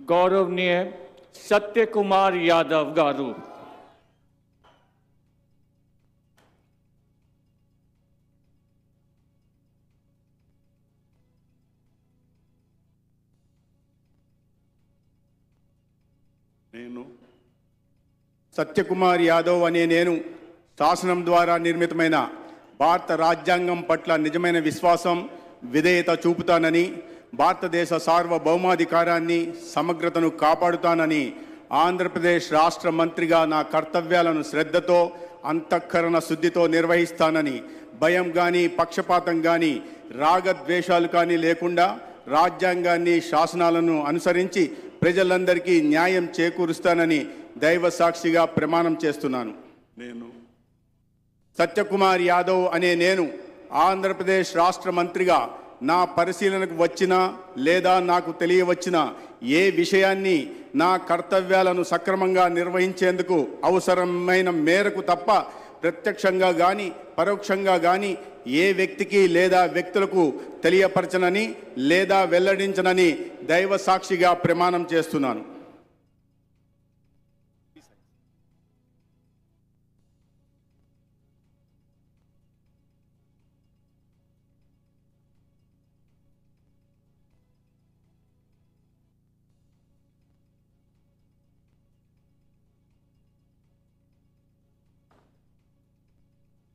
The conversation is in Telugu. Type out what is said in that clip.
गौरवनीय सत्य कुमार यादव गारू। సత్యకుమార్ యాదవ్ అనే నేను శాసనం ద్వారా నిర్మితమైన భారత రాజ్యాంగం పట్ల నిజమైన విశ్వాసం విధేయత చూపుతానని, భారతదేశ సార్వభౌమాధికారాన్ని సమగ్రతను కాపాడుతానని, ఆంధ్రప్రదేశ్ రాష్ట్ర మంత్రిగా నా కర్తవ్యాలను శ్రద్ధతో అంతఃకరణ శుద్ధితో నిర్వహిస్తానని, భయం కానీ పక్షపాతం కానీ రాగద్వేషాలు కానీ లేకుండా రాజ్యాంగాన్ని శాసనాలను అనుసరించి ప్రజలందరికీ న్యాయం చేకూరుస్తానని దైవ సాక్షిగా ప్రమాణం చేస్తున్నాను. నేను సత్యకుమార్ యాదవ్ అనే నేను ఆంధ్రప్రదేశ్ రాష్ట్ర మంత్రిగా నా పరిశీలనకు వచ్చిన లేదా నాకు తెలియవచ్చిన ఏ విషయాన్ని నా కర్తవ్యాలను సక్రమంగా నిర్వహించేందుకు అవసరమైన మేరకు తప్ప ప్రత్యక్షంగా కానీ పరోక్షంగా కానీ ఏ వ్యక్తికి లేదా వ్యక్తులకు తెలియపరచనని లేదా వెల్లడించనని దైవ సాక్షిగా ప్రమాణం చేస్తున్నాను.